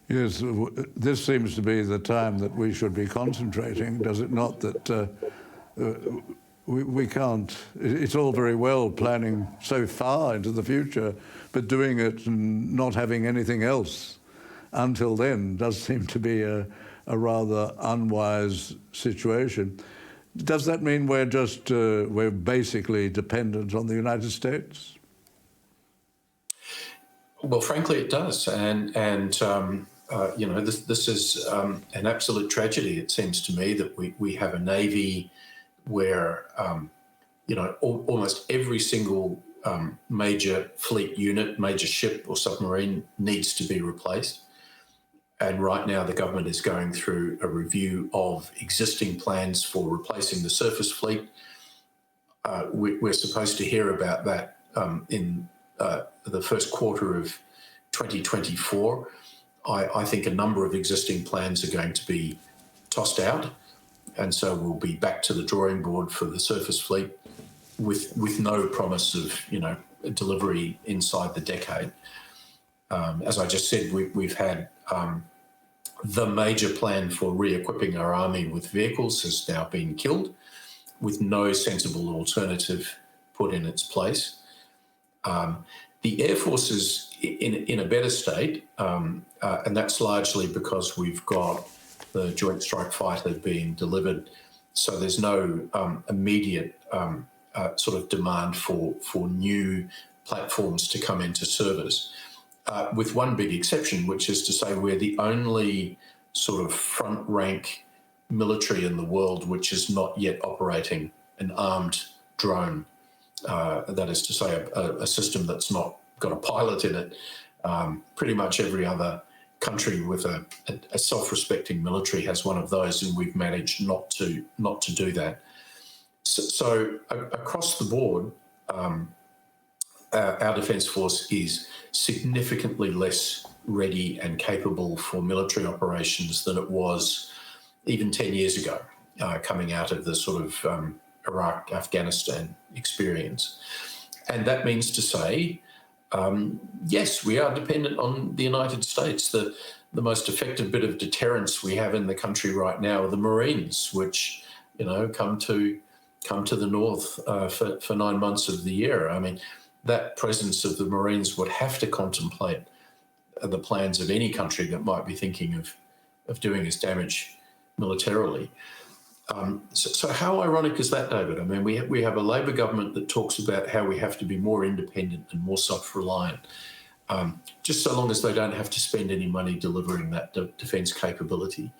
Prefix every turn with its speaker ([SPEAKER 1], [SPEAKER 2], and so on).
[SPEAKER 1] Yes, this seems to be the time that we should be concentrating, does it not? That we can't, it's all very well planning so far into the future, but doing it and not having anything else until then does seem to be a rather unwise situation. Does that mean we're basically dependent on the United States?
[SPEAKER 2] Well, frankly, it does, and you know, this is an absolute tragedy. It seems to me that we have a navy where you know, almost every single major fleet unit, major ship or submarine needs to be replaced. And right now, the government is going through a review of existing plans for replacing the surface fleet. We're supposed to hear about that in the first quarter of 2024. I think a number of existing plans are going to be tossed out, and so we'll be back to the drawing board for the surface fleet with no promise of, you know, delivery inside the decade. As I just said, we've had the major plan for re-equipping our army with vehicles has now been killed, with no sensible alternative put in its place. The Air Force is in a better state, and that's largely because we've got the Joint Strike Fighter being delivered, so there's no immediate sort of demand for new platforms to come into service, with one big exception, which is to say we're the only sort of front rank military in the world which is not yet operating an armed drone. That is to say, a system that's not got a pilot in it. Pretty much every other country with a self-respecting military has one of those, and we've managed not to do that. So across the board, our Defence Force is significantly less ready and capable for military operations than it was even 10 years ago, coming out of the sort of Iraq, Afghanistan experience. And that means to say, yes, we are dependent on the United States. The most effective bit of deterrence we have in the country right now are the Marines, which, you know, come to the north for 9 months of the year. I mean, that presence of the Marines would have to contemplate the plans of any country that might be thinking of doing us damage militarily. So how ironic is that, David? I mean, we have a Labor government that talks about how we have to be more independent and more self-reliant, just so long as they don't have to spend any money delivering that defence capability.